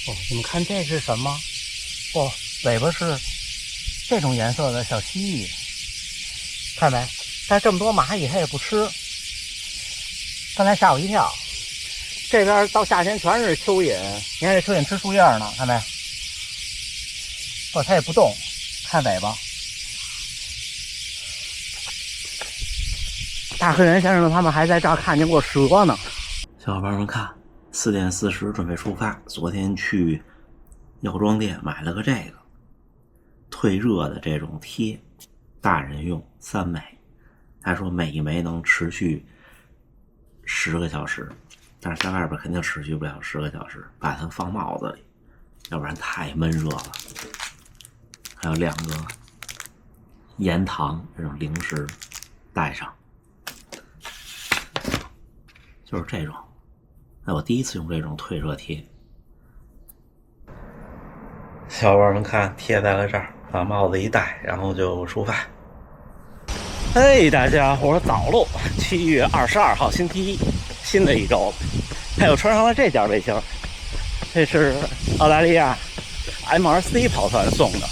哦，你们看这是什么？哦，尾巴是这种颜色的小蜥蜴，看没？但这么多蚂蚁它也不吃，刚才吓我一跳。这边到夏天全是蚯蚓，你看这蚯蚓吃树叶呢，看没？哦，它也不动，看尾巴。大黑人先生他们还在这儿看见过蛇呢。小伙伴们看，4点40准备出发。昨天去药妆店买了个这个退热的这种贴，大人用3枚，他说每一枚能持续10个小时，但是在外边肯定持续不了10个小时，把它放帽子里，要不然太闷热了。还有2个盐糖这种零食带上，就是这种。我第一次用这种退热贴。小伙伴们看，贴在了这儿，把帽子一戴，然后就出发。嘿，大家伙早喽！7月22号星期一，新的一周了。还有穿上了这件背心，这是澳大利亚 MRC 跑团送的。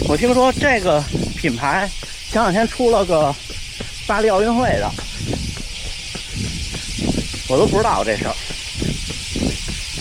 我听说这个品牌前两天出了个巴黎奥运会的，我都不知道这事儿。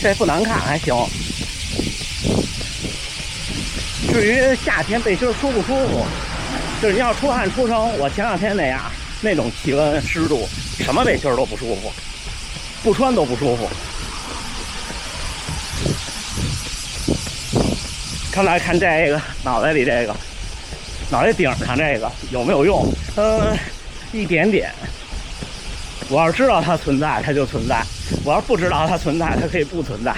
这不难看，还行。至于夏天背心舒不舒服，就是你要出汗出成我前两天那样，那种气温湿度，什么背心都不舒服，不穿都不舒服。看来看这个脑袋里这个，脑袋顶上这个有没有用？一点点。我要是知道它存在，它就存在；我要是不知道它存在，它可以不存在。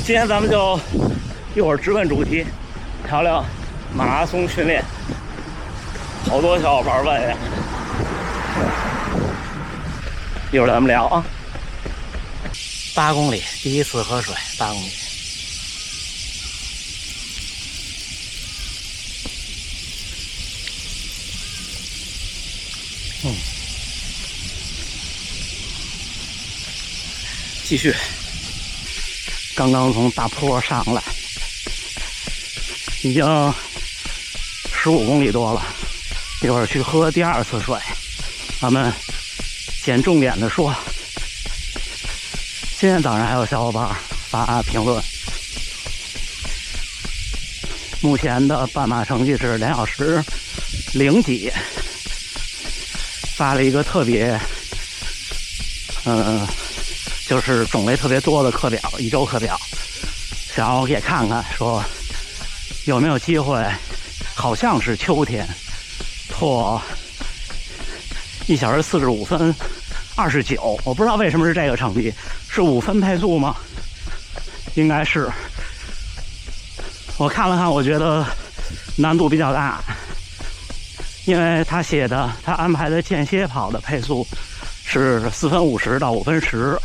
今天咱们就一会儿直奔主题，聊聊马拉松训练。好多小伙伴问呀，一会儿咱们聊啊。8公里，第一次喝水，8公里。继续，刚刚从大坡上来，已经15公里多了。一会儿去喝第2次水。咱们先重点的说，今天早上还有小伙伴发评论，目前的半马成绩是2小时0几，发了一个特别就是种类特别多的课表，一周课表，想要给看看，说有没有机会，好像是秋天破1小时45分29，我不知道为什么是这个成绩，是5分配速吗？应该是。我看了看，我觉得难度比较大，因为他写的，他安排的间歇跑的配速是4分50到5分10。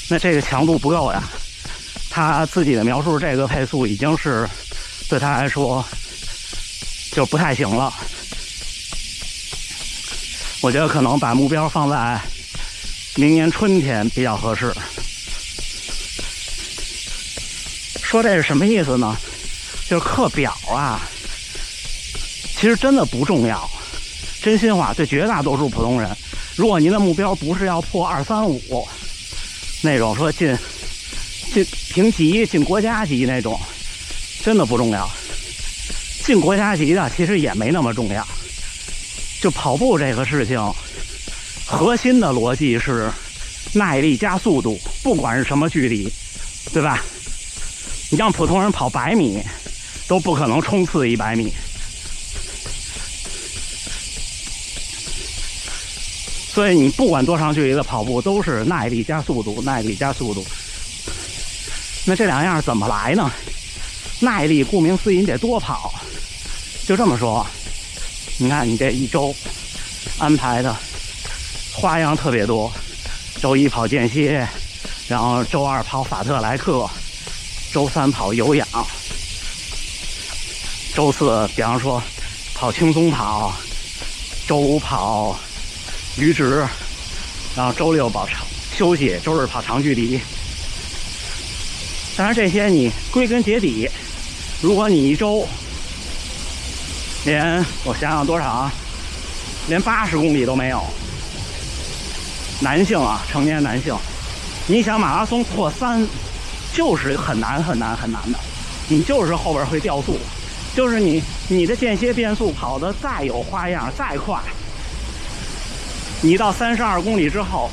那这个强度不够呀，他自己的描述，这个配速已经是对他来说就不太行了。我觉得可能把目标放在明年春天比较合适。说这是什么意思呢？就是课表啊，其实真的不重要。真心话，对绝大多数普通人，如果您的目标不是要破235那种，说进评级、进国家级那种，真的不重要。进国家级的其实也没那么重要。就跑步这个事情，核心的逻辑是耐力加速度，不管是什么距离，对吧？你让普通人跑100米，都不可能冲刺100米。所以你不管多长距离的跑步，都是耐力加速度，耐力加速度。那这2样怎么来呢？耐力顾名思义，你得多跑。就这么说，你看你这一周安排的花样特别多，周1跑间歇，然后周2跑法特莱克，周3跑有氧，周4比方说跑轻松跑，周5跑阈值，然后周六跑长休息，周日跑长距离。当然这些你归根结底，如果你一周连我想想多少啊，连80公里都没有，男性啊，成年男性，你想马拉松破3，就是很难很难很难的，你就是后边会掉速，就是你的间歇变速跑得再有花样再快，你到32公里之后，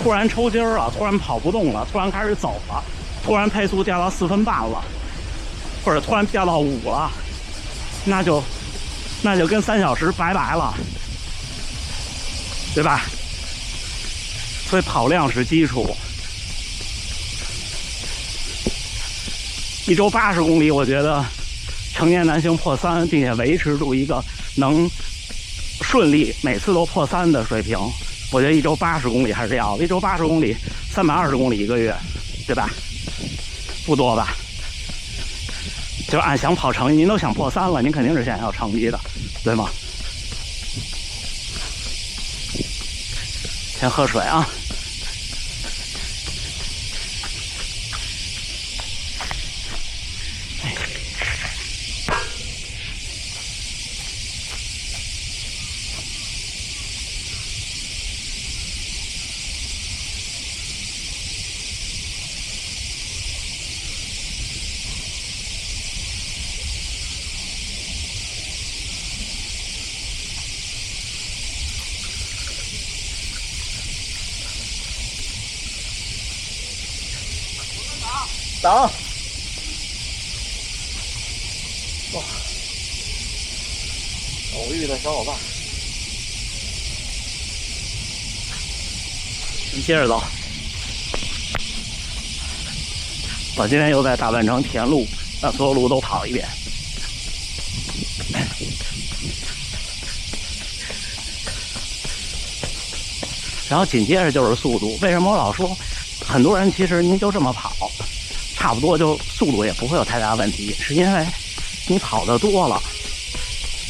突然抽筋了，突然跑不动了，突然开始走了，突然配速掉到4分半了，或者突然掉到5了，那就跟3小时拜拜了，对吧？所以跑量是基础。一周80公里，我觉得成年男性破3，并且维持住一个能顺利每次都破3的水平，我觉得一周80公里还是要的。一周80公里，320公里一个月，对吧？不多吧？就按想跑成绩，您都想破3了，您肯定是想要成绩的，对吗？先喝水啊。走！哇，偶遇的小伙伴，你接着走。我今天又在大半城田路把所有路都跑一遍。然后紧接着就是速度。为什么我老说，很多人其实您就这么跑，差不多就速度也不会有太大问题，是因为你跑得多了，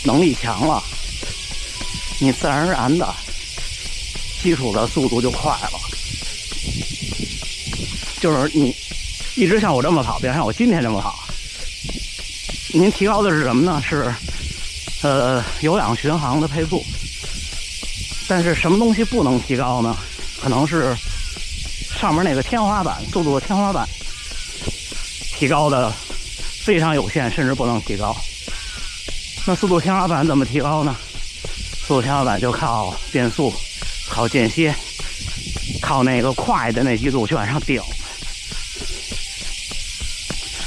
能力强了，你自然而然的基础的速度就快了。就是你一直像我这么跑，比如像我今天这么跑，您提高的是什么呢？是有氧巡航的配速。但是什么东西不能提高呢？可能是上面那个天花板，速度的天花板提高的非常有限，甚至不能提高。那速度天花板怎么提高呢？速度天花板就靠变速，靠间歇，靠那个快的那几组去往上顶。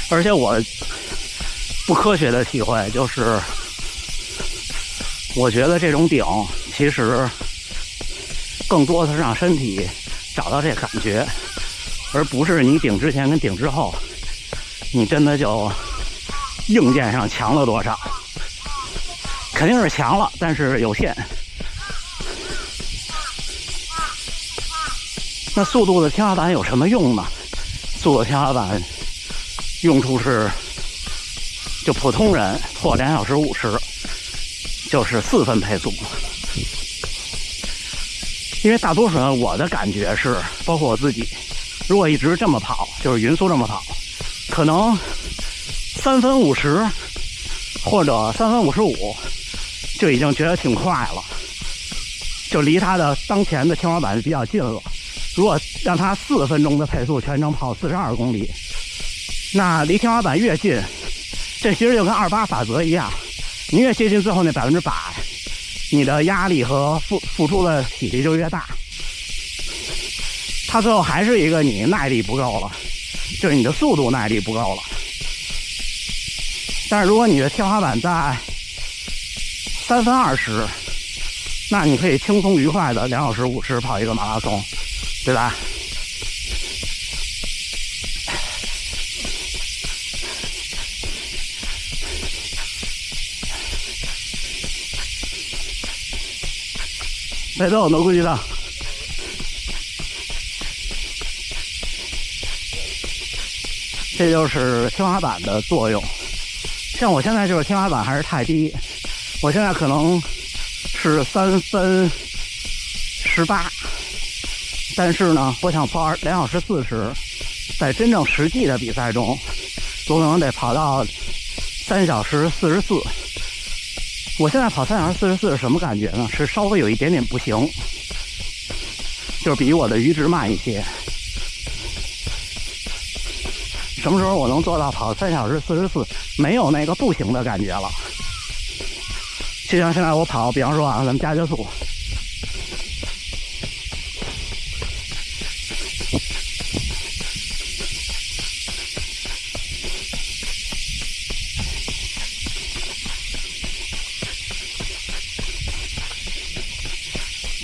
而且我不科学的体会就是，我觉得这种顶其实更多的是让身体找到这感觉，而不是你顶之前跟顶之后你真的就硬件上强了多少。肯定是强了，但是有限。那速度的天花板有什么用呢？速度天花板用处是，就普通人破2小时50，就是4分配速。因为大多数人，我的感觉是，包括我自己，如果一直这么跑，就是匀速这么跑，可能3分50或者3分55就已经觉得挺快了，就离他的当前的天花板比较近了。如果让他4分钟的配速全程跑42公里，那离天花板越近，这其实就跟28法则一样，你越接近最后那100%，你的压力和付出的体力就越大。它最后还是一个你耐力不够了，就是你的速度耐力不够了。但是如果你的天花板在3分20，那你可以轻松愉快的2小时50跑一个马拉松，对吧？北斗の国だ。这就是天花板的作用。像我现在就是天花板还是太低，我现在可能是3分18，但是呢，我想跑2小时40，在真正实际的比赛中，我可能得跑到3小时44。我现在跑3小时44是什么感觉呢？是稍微有一点点不行，就是比我的阈值慢一些。什么时候我能做到跑3小时44，没有那个不行的感觉了？就像现在我跑，比方说啊，咱们加速，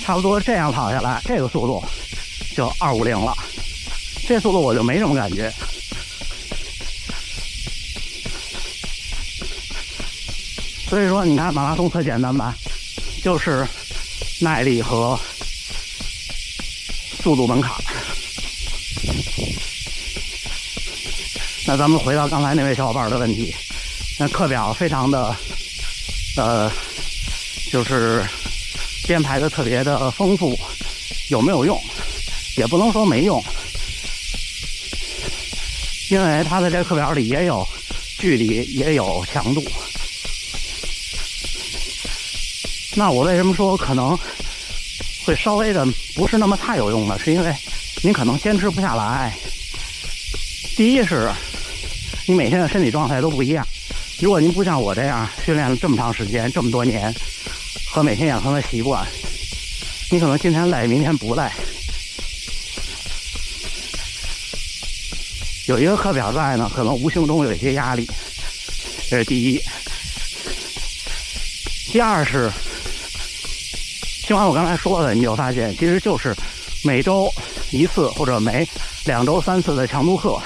差不多这样跑下来，这个速度就250了，这速度我就没什么感觉。所以说，你看马拉松特简单吧，就是耐力和速度门槛。那咱们回到刚才那位小伙伴的问题，那课表非常的就是编排的特别的丰富，有没有用？也不能说没用，因为它的这个课表里也有距离，也有强度。那我为什么说可能会稍微的不是那么太有用呢？是因为您可能坚持不下来。第一是，你每天的身体状态都不一样。如果您不像我这样训练了这么长时间、这么多年，和每天养成的习惯，你可能今天累，明天不累。有一个课表在呢，可能无形中有一些压力，这是第一。第二是，听完我刚才说的，你就发现其实就是每周1次或者每2周3次的强度课，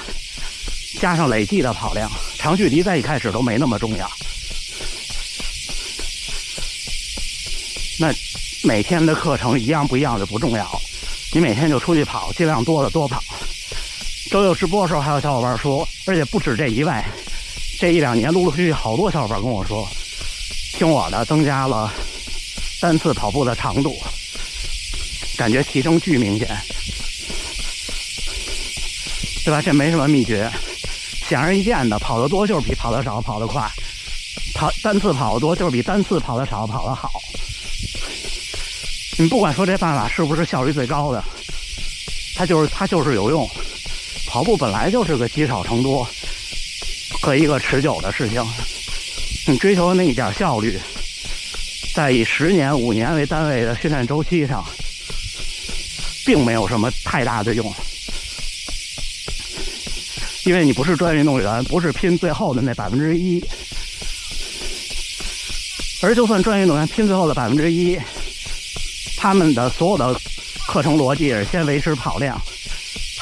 加上累计的跑量，长距离在一开始都没那么重要。那每天的课程一样不一样就不重要，你每天就出去跑，尽量多的多跑。周六直播的时候还有小伙伴说，而且不止这一位，这1、2年陆陆续续好多小伙伴跟我说，听我的增加了单次跑步的长度，感觉提升巨明显，对吧？这没什么秘诀，显而易见的，跑得多就是比跑得少跑得快，单次跑得多就是比单次跑得少跑得好。你不管说这办法是不是效率最高的，它就是有用。跑步本来就是个积少成多和一个持久的事情，你追求那一点效率，在以10年、5年为单位的训练周期上，并没有什么太大的用，因为你不是专业运动员，不是拼最后的那1%，而就算专业运动员拼最后的1%，他们的所有的课程逻辑也是先维持跑量。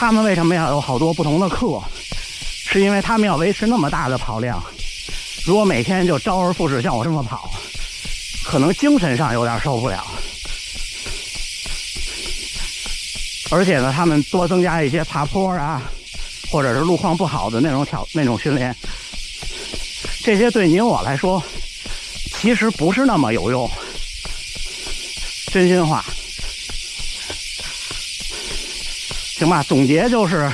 他们为什么要有好多不同的课？是因为他们要维持那么大的跑量，如果每天就周而复始像我这么跑，可能精神上有点受不了。而且呢，他们多增加一些爬坡啊，或者是路况不好的那种训练，这些对您我来说其实不是那么有用，真心话。行吧，总结就是，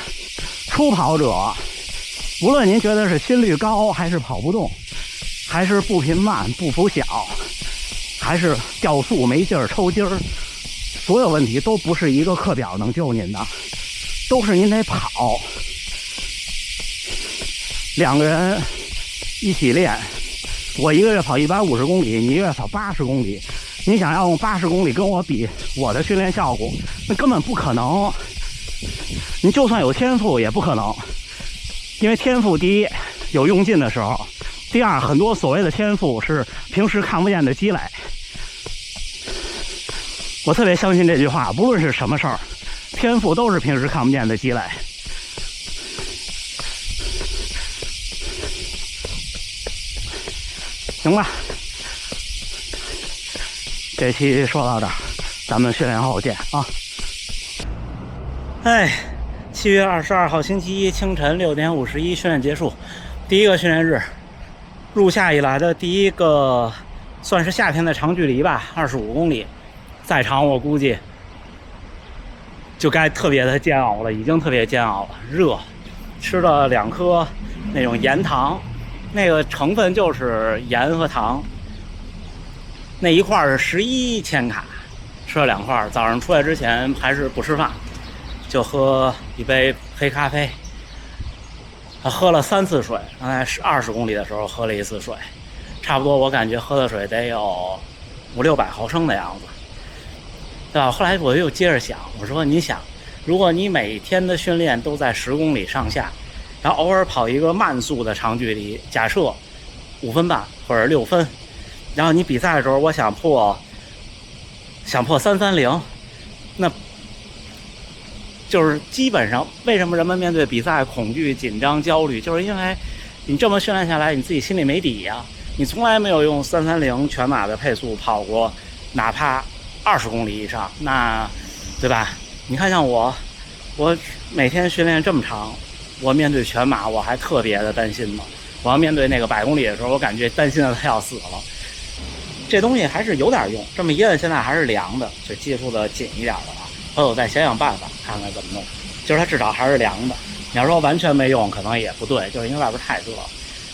初跑者，无论您觉得是心率高，还是跑不动，还是步频慢、步幅小，还是掉速没劲儿、抽筋儿，所有问题都不是一个课表能救您的，都是您得跑。2个人一起练，我1个月跑150公里，你1个月跑80公里，你想要用80公里跟我比我的训练效果，那根本不可能。你就算有天赋也不可能，因为天赋第一有用尽的时候，第二很多所谓的天赋是平时看不见的积累。我特别相信这句话，不论是什么事儿，天赋都是平时看不见的积累。行吧，这期说到这儿，咱们训练后见啊。7月22号星期一清晨6点51训练结束，第一个训练日，入夏以来的第一个算是夏天的长距离吧，25公里，再长我估计就该特别的煎熬了，已经特别煎熬了，热，吃了2颗那种盐糖，那个成分就是盐和糖，那一块是11千卡，吃了2块。早上出来之前还是不吃饭，就喝一杯黑咖啡，喝了3次水，刚才20公里的时候喝了1次水，差不多我感觉喝的水得有500-600毫升的样子，对吧？后来我又接着想，我说你想，如果你每天的训练都在10公里上下，然后偶尔跑一个慢速的长距离，假设5分半或者6分，然后你比赛的时候我想破330，那就是基本上为什么人们面对比赛恐惧、紧张、焦虑，就是因为你这么训练下来，你自己心里没底呀。你从来没有用330全马的配速跑过，哪怕20公里以上，那对吧？你看像我每天训练这么长，我面对全马我还特别的担心呢。我要面对那个100公里的时候，我感觉担心的他要死了。这东西还是有点用，这么一摁现在还是凉的，就接触的紧一点的了。回头我再想想办法，看看怎么弄。就是它至少还是凉的。你要说完全没用，可能也不对，就是因为外边太热了。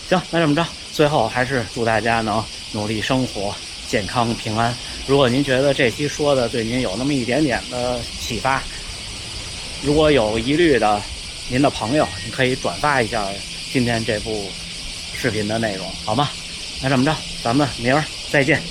行，那这么着，最后还是祝大家能努力生活，健康平安。如果您觉得这期说的对您有那么一点点的启发，如果有疑虑的您的朋友，你可以转发一下今天这部视频的内容，好吗？那这么着，咱们明儿再见。